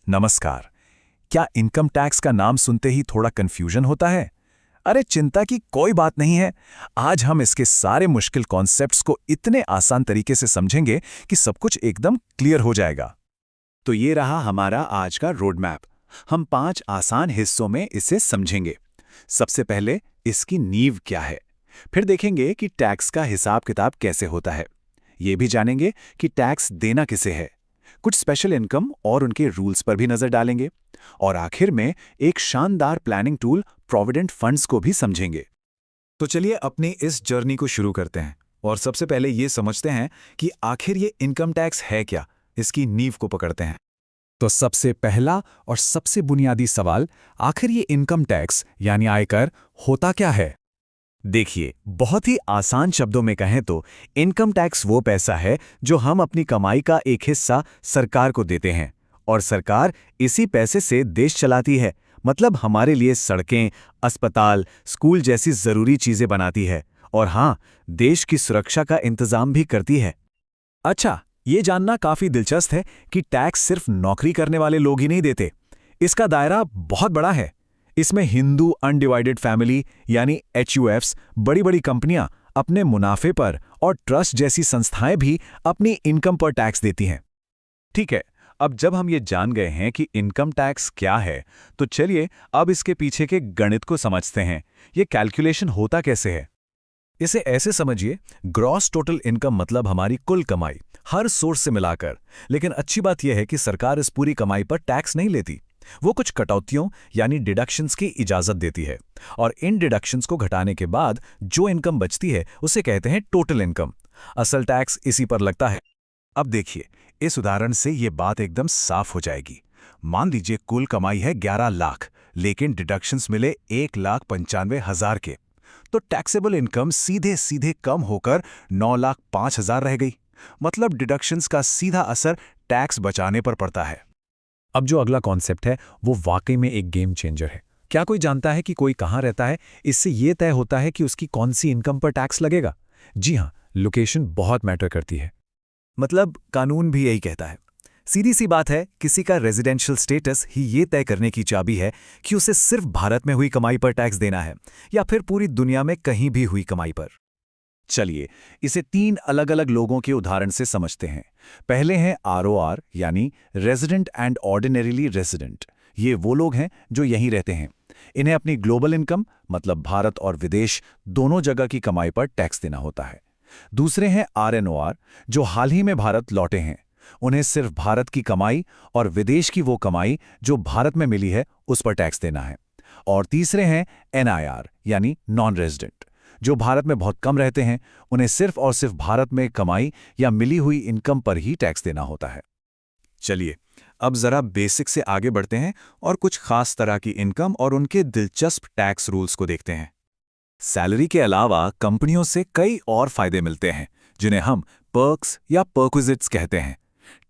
नमस्कार। क्या income tax का नाम सुनते ही थोड़ा कंफ्यूजन होता है? अरे चिंता की कोई बात नहीं है। आज हम इसके सारे मुश्किल कॉन्सेप्ट्स को इतने आसान तरीके से समझेंगे कि सब कुछ एकदम क्लियर हो जाएगा। तो ये रहा हमारा आज का रोड मैप। हम 5 आसान हिस्सों में इसे समझेंगे। सबसे पहले इसकी नींव क्या है, फिर देखेंगे कि टैक्स का हिसाब किताब कैसे होता है। ये भी जानेंगे कि टैक्स देना किसे है, कुछ स्पेशल इनकम और उनके रूल्स पर भी नजर डालेंगे, और आखिर में एक शानदार प्लानिंग टूल प्रोविडेंट फंड्स को भी समझेंगे। तो चलिए अपनी इस जर्नी को शुरू करते हैं और सबसे पहले ये समझते हैं कि आखिर ये इनकम टैक्स है क्या। इसकी नींव को पकड़ते हैं। तो सबसे पहला और सबसे बुनियादी सवाल, आखिर ये इनकम टैक्स यानी आयकर होता क्या है? देखिए, बहुत ही आसान शब्दों में कहें तो इनकम टैक्स वो पैसा है जो हम अपनी कमाई का एक हिस्सा सरकार को देते हैं, और सरकार इसी पैसे से देश चलाती है। मतलब हमारे लिए सड़कें, अस्पताल, स्कूल जैसी जरूरी चीजें बनाती है, और हाँ, देश की सुरक्षा का इंतजाम भी करती है। अच्छा, ये जानना काफी दिलचस्प है कि टैक्स सिर्फ नौकरी करने वाले लोग ही नहीं देते। इसका दायरा बहुत बड़ा है। इसमें हिंदू अनडिवाइडेड फैमिली यानी HUFs, बड़ी बड़ी कंपनियां अपने मुनाफे पर, और ट्रस्ट जैसी संस्थाएं भी अपनी इनकम पर टैक्स देती हैं। ठीक है, अब जब हम ये जान गए हैं कि इनकम टैक्स क्या है, तो चलिए अब इसके पीछे के गणित को समझते हैं। ये कैलकुलेशन होता कैसे है? इसे ऐसे समझिए, ग्रॉस टोटल इनकम मतलब हमारी कुल कमाई, हर सोर्स से मिलाकर। लेकिन अच्छी बात यह है कि सरकार इस पूरी कमाई पर टैक्स नहीं लेती। वो कुछ कटौतियों यानी डिडक्शंस की इजाजत देती है, और इन डिडक्शंस को घटाने के बाद जो इनकम बचती है उसे कहते हैं टोटल इनकम। असल टैक्स इसी पर लगता है। अब देखिए, इस उदाहरण से ये बात एकदम साफ हो जाएगी। मान लीजिए कुल कमाई है 11 लाख, लेकिन डिडक्शंस मिले 1,95,000 के, तो टैक्सेबल इनकम सीधे सीधे कम होकर 9,05,000 रह गई। मतलब डिडक्शंस का सीधा असर टैक्स बचाने पर पड़ता है। अब जो अगला कॉन्सेप्ट है वो वाकई में एक गेम चेंजर है। क्या कोई जानता है कि कोई कहाँ रहता है? इससे ये तय होता है कि उसकी कौन सी इनकम पर टैक्स लगेगा। जी हाँ, लोकेशन बहुत मैटर करती है। मतलब कानून भी यही कहता है। सीधी सी बात है, किसी का रेजिडेंशियल स्टेटस ही ये तय करने की चाबी है कि उसे सिर्फ भारत में हुई कमाई पर टैक्स देना है या फिर पूरी दुनिया में कहीं भी हुई कमाई पर। चलिए इसे 3 अलग अलग लोगों के उदाहरण से समझते हैं। पहले हैं ROR यानी रेजिडेंट एंड ऑर्डिनरीली रेजिडेंट। ये वो लोग हैं जो यहीं रहते हैं। इन्हें अपनी ग्लोबल इनकम मतलब भारत और विदेश दोनों जगह की कमाई पर टैक्स देना होता है। दूसरे हैं RNOR जो हाल ही में भारत लौटे हैं। उन्हें सिर्फ भारत की कमाई और विदेश की वो कमाई जो भारत में मिली है उस पर टैक्स देना है। और तीसरे हैं NIR यानी नॉन रेजिडेंट जो भारत में बहुत कम रहते हैं। उन्हें सिर्फ और सिर्फ भारत में कमाई या मिली हुई इनकम पर ही टैक्स देना होता है। चलिए अब जरा बेसिक से आगे बढ़ते हैं और कुछ खास तरह की इनकम और उनके दिलचस्प टैक्स रूल्स को देखते हैं। सैलरी के अलावा कंपनियों से कई और फायदे मिलते हैं जिन्हें हम पर्क्स या पर्क्विजिट्स कहते हैं।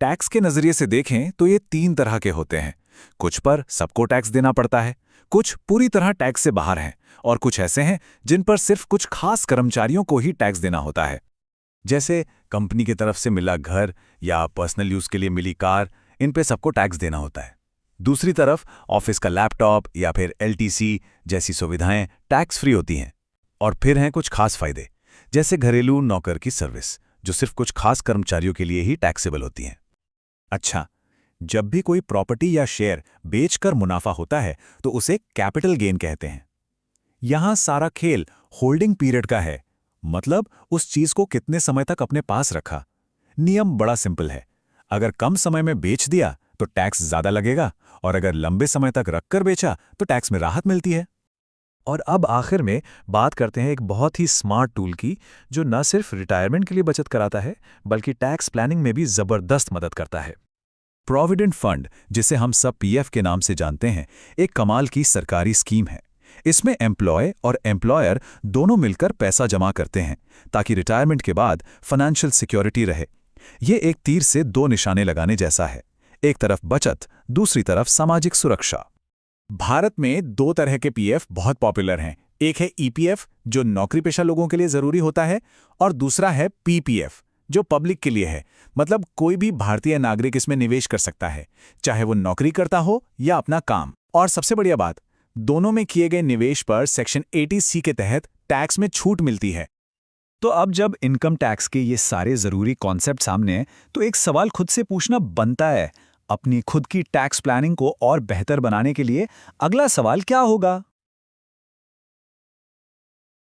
टैक्स के नजरिए से देखें तो ये 3 तरह के होते हैं। कुछ पर सबको टैक्स देना पड़ता है, कुछ पूरी तरह टैक्स से बाहर हैं, और कुछ ऐसे हैं जिन पर सिर्फ कुछ खास कर्मचारियों को ही टैक्स देना होता है। जैसे कंपनी की तरफ से मिला घर या पर्सनल यूज के लिए मिली कार, इन पे सबको टैक्स देना होता है। दूसरी तरफ ऑफिस का लैपटॉप या फिर LTC जैसी सुविधाएं टैक्स फ्री होती हैं। और फिर हैं कुछ खास फायदे, जैसे घरेलू नौकर की सर्विस जो सिर्फ कुछ खास कर्मचारियों के लिए ही टैक्सेबल होती हैं। अच्छा, जब भी कोई प्रॉपर्टी या शेयर बेचकर मुनाफा होता है तो उसे कैपिटल गेन कहते हैं। यहां सारा खेल होल्डिंग पीरियड का है, मतलब उस चीज को कितने समय तक अपने पास रखा। नियम बड़ा सिंपल है। अगर कम समय में बेच दिया तो टैक्स ज्यादा लगेगा, और अगर लंबे समय तक रखकर बेचा तो टैक्स में राहत मिलती है। और अब आखिर में बात करते हैं एक बहुत ही स्मार्ट टूल की, जो न सिर्फ रिटायरमेंट के लिए बचत कराता है बल्कि टैक्स प्लानिंग में भी जबरदस्त मदद करता है। प्रोविडेंट फंड, जिसे हम सब PF के नाम से जानते हैं, एक कमाल की सरकारी स्कीम है। इसमें एम्प्लॉय और एम्प्लॉयर दोनों मिलकर पैसा जमा करते हैं ताकि रिटायरमेंट के बाद फाइनेंशियल सिक्योरिटी रहे। ये एक तीर से 2 निशाने लगाने जैसा है, एक तरफ बचत, दूसरी तरफ सामाजिक सुरक्षा। भारत में 2 तरह के PF बहुत पॉपुलर हैं। एक है EPF जो नौकरी पेशा लोगों के लिए जरूरी होता है, और दूसरा है PPF जो पब्लिक के लिए है, मतलब कोई भी भारतीय नागरिक इसमें निवेश कर सकता है, चाहे वो नौकरी करता हो या अपना काम। और सबसे बढ़िया बात, दोनों में किए गए निवेश पर सेक्शन 80C के तहत टैक्स में छूट मिलती है। तो अब जब इनकम टैक्स के ये सारे ज़रूरी कॉन्सेप्ट सामने हैं, तो एक सवाल खुद से पूछना बनता है, अपनी खुद की टैक्स प्लानिंग को और बेहतर बनाने के लिए अगला सवाल क्या होगा?